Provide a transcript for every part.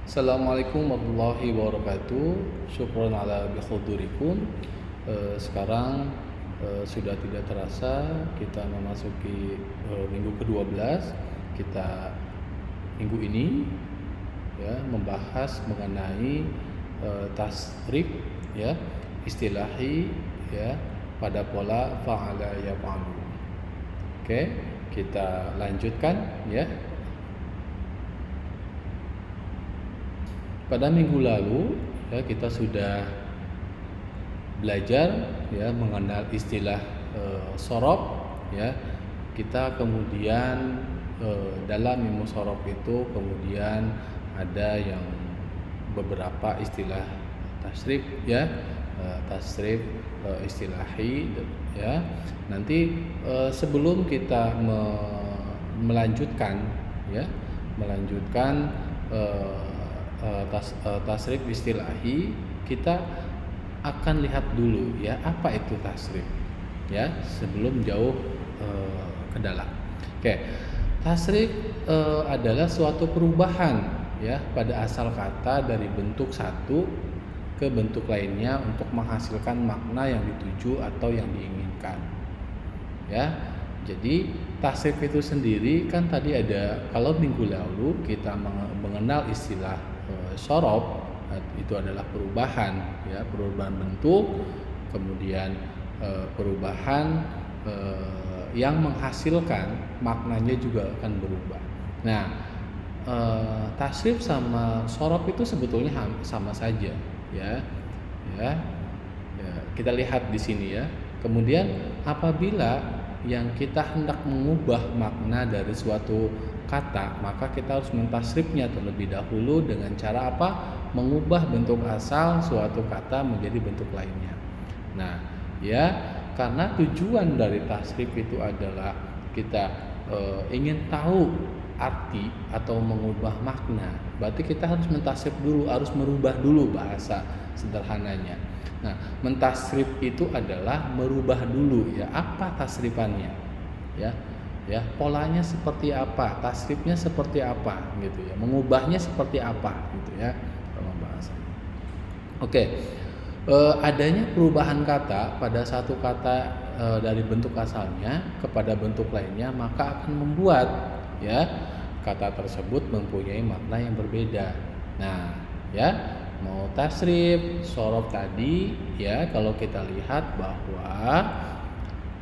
Assalamualaikum warahmatullahi wabarakatuh. Syukron ala bihudurikum. Sekarang sudah tidak terasa kita memasuki minggu ke-12. Kita minggu ini ya membahas mengenai tasrif ya, istilahi ya pada pola fa'ala yaf'alu. Oke, kita lanjutkan ya. Pada minggu lalu ya kita sudah belajar ya mengenal istilah sorof ya. Kita kemudian dalam ilmu sorof itu kemudian ada yang beberapa istilah tasrif ya, tasrif istilahi ya. Nanti sebelum kita melanjutkan ya, melanjutkan tasrif istilahi, kita akan lihat dulu ya apa itu tasrif ya sebelum jauh ke dalam. Oke, tasrif adalah suatu perubahan ya pada asal kata dari bentuk satu ke bentuk lainnya untuk menghasilkan makna yang dituju atau yang diinginkan ya. Jadi tasrif itu sendiri kan tadi ada, kalau minggu lalu kita mengenal istilah sorof, itu adalah perubahan ya, perubahan bentuk, kemudian perubahan yang menghasilkan maknanya juga akan berubah. Nah, tasrif sama sorof itu sebetulnya sama saja ya. Kita lihat di sini ya. Kemudian apabila yang kita hendak mengubah makna dari suatu kata, maka kita harus mentasrifnya terlebih dahulu dengan cara apa? Mengubah bentuk asal suatu kata menjadi bentuk lainnya. Nah, ya, karena tujuan dari tasrif itu adalah kita ingin tahu arti atau mengubah makna. Berarti kita harus mentasrif dulu, harus merubah dulu bahasa sederhananya. Nah, mentasrif itu adalah merubah dulu ya. Apa tasrifannya? Ya. Ya, polanya seperti apa, tasrifnya seperti apa gitu ya. Mengubahnya seperti apa gitu ya dalam bahasa. Oke. Adanya perubahan kata pada satu kata dari bentuk asalnya kepada bentuk lainnya, maka akan membuat ya kata tersebut mempunyai makna yang berbeda. Nah, ya, mau tasrif, sorof tadi ya, kalau kita lihat bahwa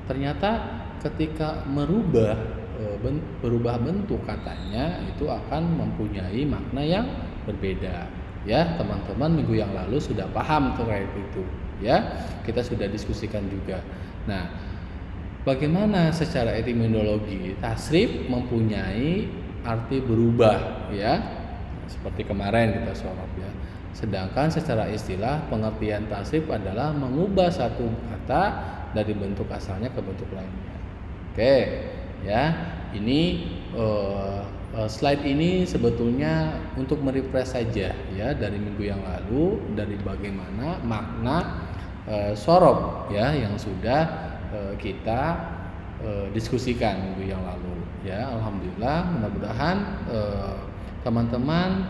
ternyata ketika berubah bentuk katanya itu akan mempunyai makna yang berbeda. Ya, teman-teman minggu yang lalu sudah paham terkait itu ya. Kita sudah diskusikan juga. Nah, bagaimana secara etimologi tasrif mempunyai arti berubah ya. Seperti kemarin kita sorof ya. Sedangkan secara istilah pengertian tasrif adalah mengubah satu kata dari bentuk asalnya ke bentuk lainnya. Oke, ya. Ini slide ini sebetulnya untuk merefresh saja ya dari minggu yang lalu, dari bagaimana makna sorof ya yang sudah kita diskusikan minggu yang lalu ya. Alhamdulillah, mudah-mudahan teman-teman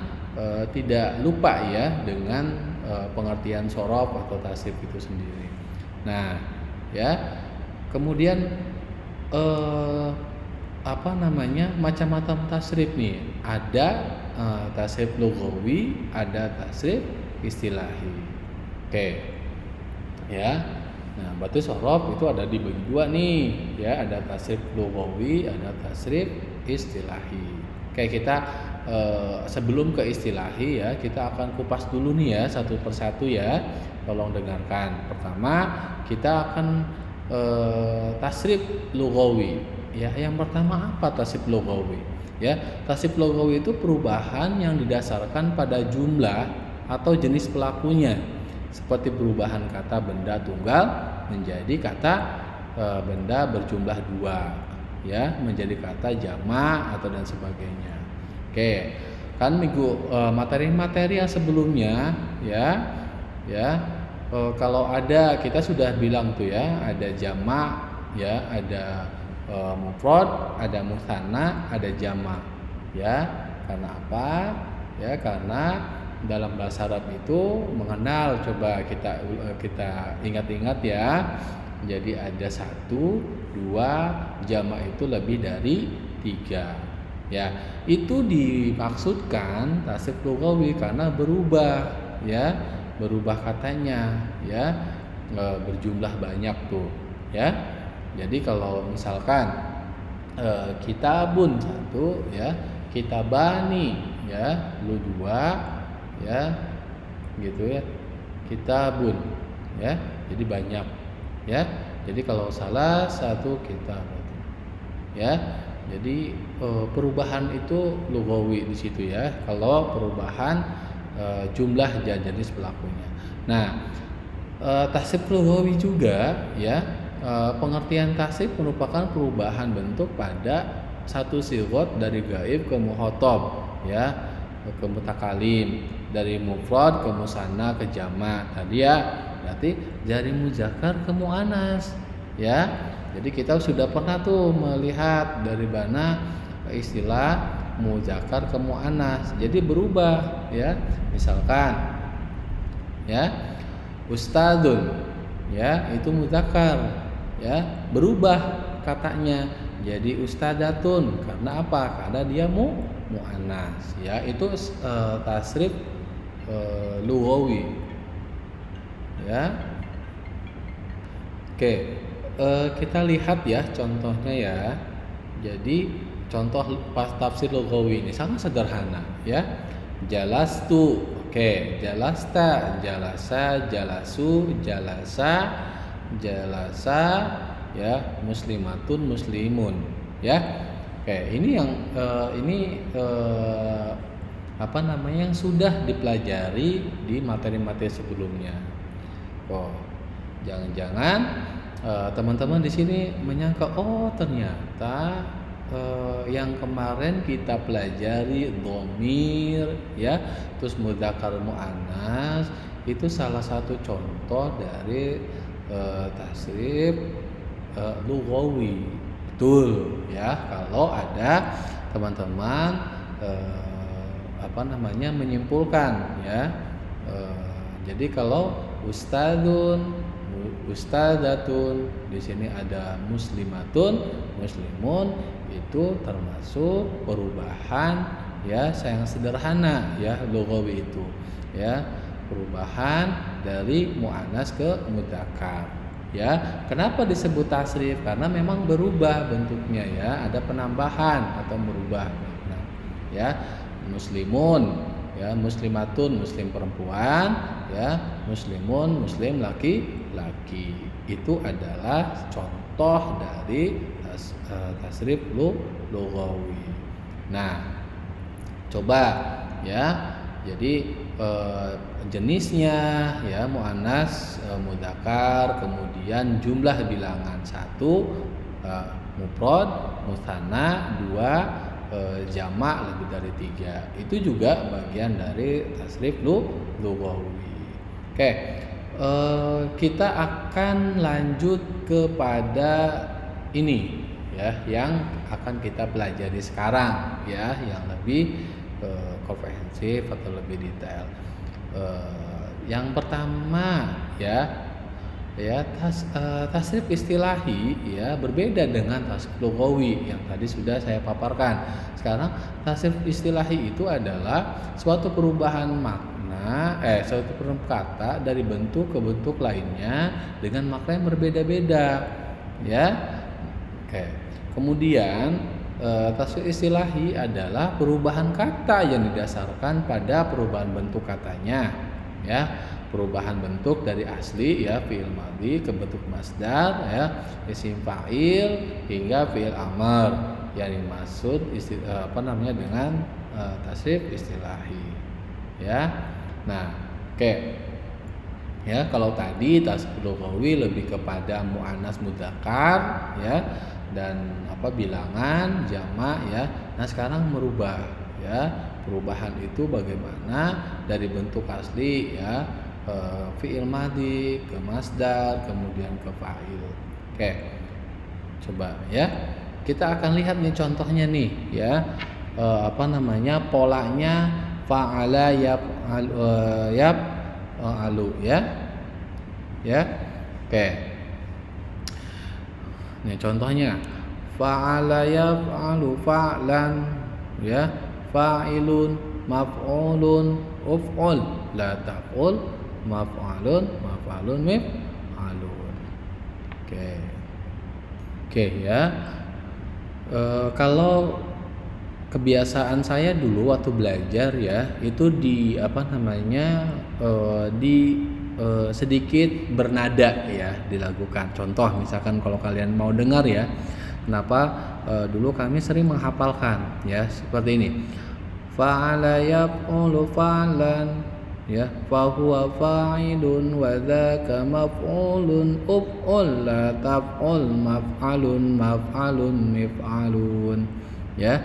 tidak lupa ya dengan pengertian sorof atau tasrif itu sendiri. Nah, ya, kemudian macam-macam tasrif nih. Ada tasrif lughawi, ada tasrif istilahi. Oke. Ya. Nah, berarti sorof itu ada dibagi dua nih, ya, ada tasrif lughawi, ada tasrif istilahi. Oke, kita sebelum ke istilahi ya, kita akan kupas dulu nih ya satu persatu ya. Tolong dengarkan. Pertama, kita akan tasrif lughawi. Ya, yang pertama apa tasrif lughawi? Ya, tasrif lughawi itu perubahan yang didasarkan pada jumlah atau jenis pelakunya. Seperti perubahan kata benda tunggal menjadi kata benda berjumlah dua, ya, menjadi kata jamak atau dan sebagainya. Oke, kan minggu materi-materi yang sebelumnya ya, kalau ada, kita sudah bilang tuh ya, ada jamak ya, ada mufrad, ada musanna, ada jamak ya. Karena apa? ya, karena dalam bahasa Arab itu mengenal, coba kita ingat-ingat ya. Jadi ada satu, dua, jamak itu lebih dari tiga. Ya, itu dimaksudkan tasrif lughawi karena berubah, ya, berubah katanya, ya, berjumlah banyak tuh, ya. Jadi kalau misalkan kitabun satu, ya, kitabani, ya, lu dua, ya, gitu ya, kitabun, ya, jadi banyak, ya. Jadi kalau salah satu kitab, ya, jadi perubahan itu lugawi di situ ya. Kalau perubahan jumlah jenis pelakunya. Nah, tasrif lugawi juga, ya, pengertian tasrif merupakan perubahan bentuk pada satu sigot dari gaib ke mukhatab, ya, ke mutakalim, dari mufrad ke musanna ke jamak. Tadi ya, berarti dari muzakkar ke muannas, ya. Jadi kita sudah pernah tuh melihat dari mana istilah muzakkar ke muannas. Jadi berubah, ya. Misalkan, ya, ustadzun, ya, itu muzakkar, ya, berubah katanya jadi ustadzatun. Karena apa? Karena dia muannas, ya. Itu tasrif lughawi, ya. Oke, kita lihat ya contohnya ya. Jadi contoh pas tafsir lughawi ini sangat sederhana, ya. Jalastu, oke, jalasta, jalasa, jalasu, jalasa, jalasa, ya, muslimatun, muslimun, ya. Oke, ini yang apa namanya, yang sudah dipelajari di materi-materi sebelumnya. Oh, jangan-jangan teman-teman di sini menyangka, oh ternyata yang kemarin kita pelajari dhamir, ya, terus mudzakkar muannas itu salah satu contoh dari tasrif lughawi. Betul, ya, kalau ada teman-teman apa namanya, menyimpulkan, ya. Jadi kalau ustadzun, ustadzatun, di sini ada muslimatun, muslimun, itu termasuk perubahan, ya, yang sederhana, ya, lughawi itu, ya, perubahan dari muannas ke mudzakkar, ya. Kenapa disebut tasrif? Karena memang berubah bentuknya, ya, ada penambahan atau merubah. Nah, ya, muslimun, ya, muslimatun, muslim perempuan, ya, muslimun, muslim laki-laki. Itu adalah contoh dari tasrif lughawi. Nah, coba, ya. Jadi jenisnya, ya, muannas, mudzakkar, kemudian jumlah bilangan 1, mufrad, mutsanna 2, jamak lebih dari 3. Itu juga bagian dari tasrif lughawi. Oke, kita akan lanjut kepada ini, ya, yang akan kita pelajari sekarang, ya, yang lebih komprehensif atau lebih detail. Yang pertama, ya, tasrif istilahi, ya, berbeda dengan tasrif lughawi yang tadi sudah saya paparkan. Sekarang tasrif istilahi itu adalah suatu perubahan makna, suatu perubahan kata dari bentuk ke bentuk lainnya dengan makna yang berbeda-beda, ya. Oke. Kemudian tasrif istilahi adalah perubahan kata yang didasarkan pada perubahan bentuk katanya, ya. Perubahan bentuk dari asli, ya, fi'il madhi ke bentuk masdar, ya, isim fa'il hingga fi'il amr yang dimaksud dengan tasrif istilahi, ya. Nah, oke. Ya, kalau tadi tasrif lughawi lebih kepada muannas mudzakkar, ya, dan bilangan jamak, ya. Nah, sekarang merubah, ya. Perubahan itu bagaimana dari bentuk asli, ya, fi'il madhi ke masdar kemudian ke fa'il. Oke. Coba, ya. Kita akan lihat nih contohnya nih, ya. Polanya fa'ala yaf'alu ya. Ya. Oke. Nih contohnya fa'ala yaf'alu fa'lan ya, fa'ilun maf'ulun uf'ul la taf'ul maf'alun mif'alun. Oke ya. Kalau kebiasaan saya dulu waktu belajar ya itu di sedikit bernada ya dilakukan. Contoh misalkan kalau kalian mau dengar ya, kenapa dulu kami sering menghafalkan ya seperti ini. Fa'ala yaf'ulu fa'lan ya, fa huwa fa'ilun wa dzaka maf'ulun uf'ul la taf'ul maf'alun mif'alun ya.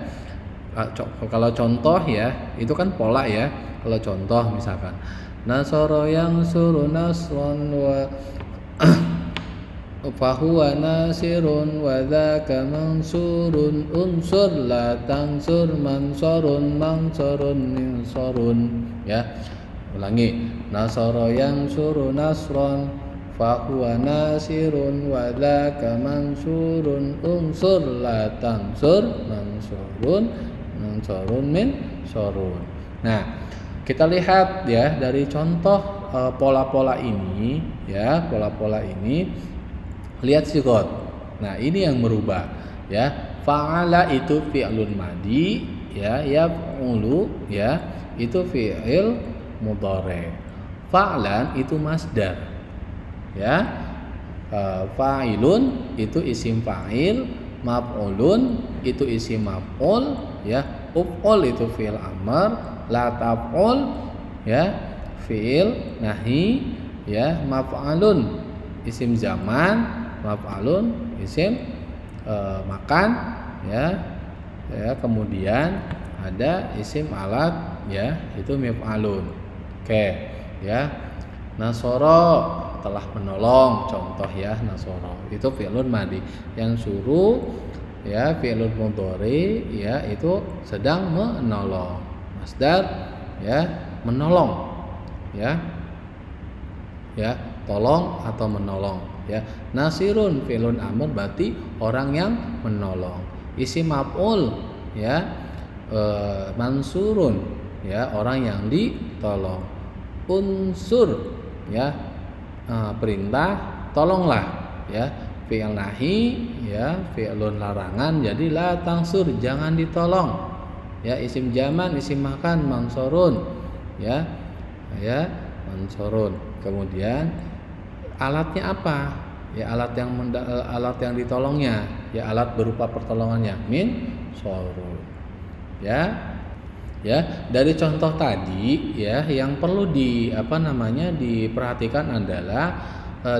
Kalau contoh ya itu kan pola ya. Kalau contoh misalkan nasara yansuru nasran wa fahuwa nasirun wa dzaka mansurun unsur la tansur mansurun ninsarun ya. Ulangi, nasara yansuru nasran fahuwa nasirun wa dzaka mansurun unsur la tansur mansurun minsurun. Nah, kita lihat ya dari contoh pola-pola ini ya, pola-pola ini lihat sigot. Nah, ini yang merubah ya. Fa'ala itu fi'lun madi ya, yaf'ulu ya itu fi'il mudhari. Fa'lan itu masdar ya. Fa'ilun itu isim fa'il, maf'ulun itu isim maf'ul ya, uf'ul itu fi'il amr, la taf'ul ya fi'il nahi ya, maf'alun isim zaman, maf'alun isim makan ya. Kemudian ada isim alat ya, itu maf'alun. Oke ya. Nasoro telah menolong, contoh ya, nasoro itu fi'lun madi. Yang suruh ya fi'lun mudhari ya itu sedang menolong. Masdar ya menolong ya. Ya, tolong atau menolong ya. Nasirun fi'lun amr berarti orang yang menolong. Isim maf'ul ya, mansurun ya orang yang ditolong. Unsur ya, perintah tolonglah ya. Fi'il nahi ya, fi'lun larangan jadi la tangsur jangan ditolong ya. Isim zaman, isim makan mansurun ya. Ya, mansurun. Kemudian alatnya apa? Ya alat yang ditolongnya ya, alat berupa pertolongannya min sorun ya. Ya, dari contoh tadi ya yang perlu diperhatikan adalah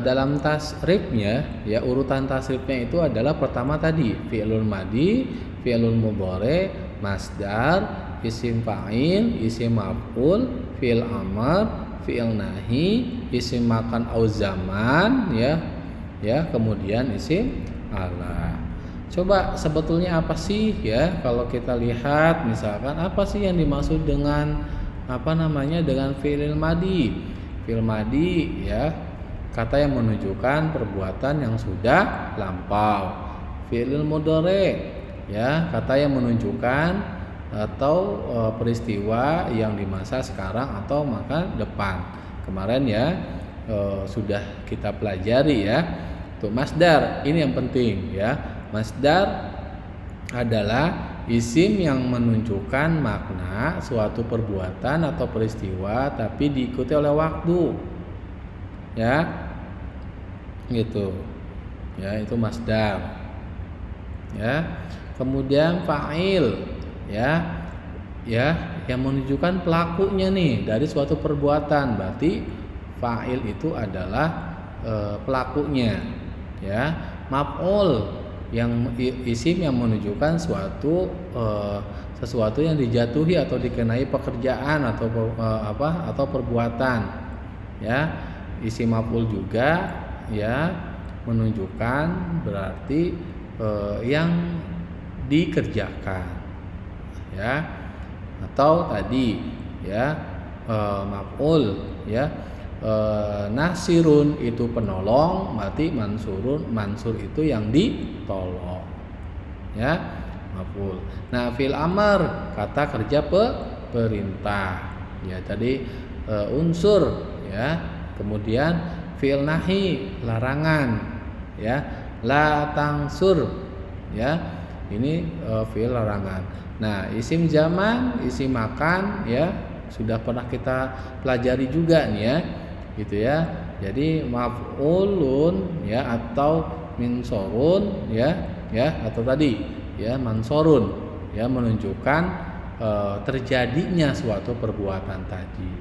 dalam tasrifnya ya, urutan tasrifnya itu adalah pertama tadi fi'lun madi, fi'lun mudhari, masdar, isim fa'il, isim maf'ul, fi'il amr, fi'il nahi, isim makan au zaman ya. Ya, kemudian isim ala. Coba sebetulnya apa sih ya kalau kita lihat misalkan apa sih yang dimaksud dengan dengan fi'il madi? Fi'il madi ya kata yang menunjukkan perbuatan yang sudah lampau. Fi'il mudhari ya kata yang menunjukkan atau peristiwa yang di masa sekarang atau masa depan. Kemarin ya sudah kita pelajari ya. Tuh masdar ini yang penting ya. Masdar adalah isim yang menunjukkan makna suatu perbuatan atau peristiwa tapi diikuti oleh waktu. Ya. Gitu. Ya, itu masdar. Ya. Kemudian fa'il ya. Ya, yang menunjukkan pelakunya nih dari suatu perbuatan. Berarti fa'il itu adalah pelakunya. Ya. Maf'ul yang isim yang menunjukkan sesuatu yang dijatuhi atau dikenai pekerjaan atau perbuatan ya. Isim maf'ul juga ya menunjukkan berarti yang dikerjakan ya, atau tadi ya, maf'ul ya. Nasirun itu penolong, berarti mansur itu yang ditolong. Ya, maf'ul. Nah, fil amr kata kerja perintah. Ya, tadi unsur ya. Kemudian fil nahi larangan ya. La tangsur ya. Ini fil larangan. Nah, isim zaman, isim makan ya, sudah pernah kita pelajari juga nih ya. Gitu ya. Jadi maf'ulun ya atau minsorun ya atau tadi ya mansorun ya menunjukkan terjadinya suatu perbuatan tadi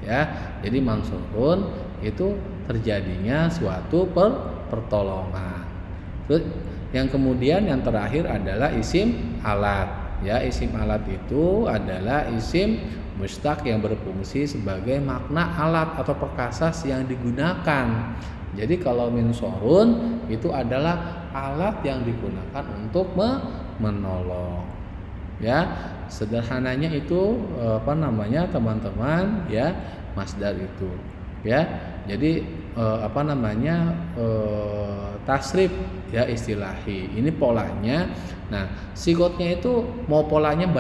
ya. Jadi mansorun itu terjadinya suatu pertolongan. Terus yang kemudian yang terakhir adalah isim alat ya. Isim alat itu adalah isim mustaq yang berfungsi sebagai makna alat atau perkasas yang digunakan. Jadi kalau minsorun itu adalah alat yang digunakan untuk menolong. Ya, sederhananya itu teman-teman ya, masdar itu. Ya. Jadi tasrif ya istilahi. Ini polanya. Nah, sigotnya itu mau polanya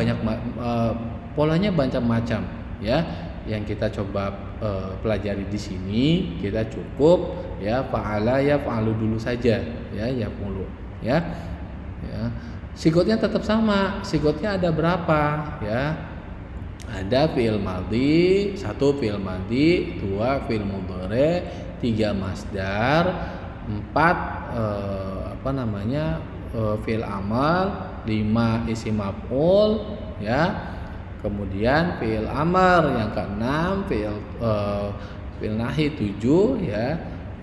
polanya macam-macam ya. Yang kita coba pelajari di sini, kita cukup ya fa'ala ya fa'alu dulu saja ya mulu ya. Ya. Sigotnya tetap sama. Sigotnya ada berapa ya? Ada fi'il madhi, 1 fi'il madhi, 2 fi'il mudhari, 3 masdar, 4 fi'il amal, 5 isim maf'ul ya. Kemudian fi'il amr yang ke-6 fi'il nahi 7 ya.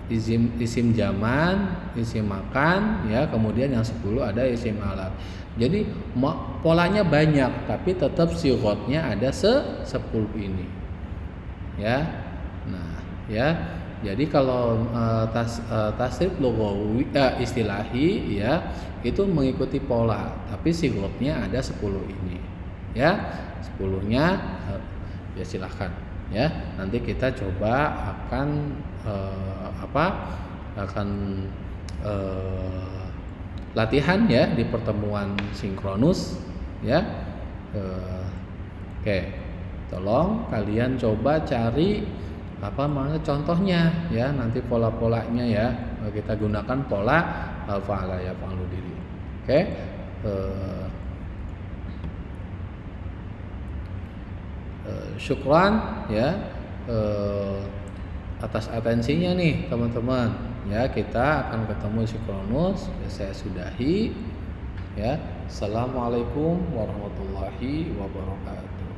Isim zaman, isim makan ya. Kemudian yang 10 ada isim alat. Jadi polanya banyak tapi tetap sighotnya ada 10 ini. Ya. Nah, ya. Jadi kalau tasrif lughawi istilahi ya itu mengikuti pola, tapi sighotnya ada 10 ini. Ya. 10-nya ya silahkan ya. Nanti kita coba akan latihan ya di pertemuan sinkronus ya. Oke, tolong kalian coba cari contohnya ya, nanti pola-polanya ya. Kita gunakan pola fa'ala ya fa'alu diri. Oke. Syukran ya atas atensinya nih teman-teman ya. Kita akan ketemu sinkronus ya, saya sudahi ya. Assalamualaikum warahmatullahi wabarakatuh.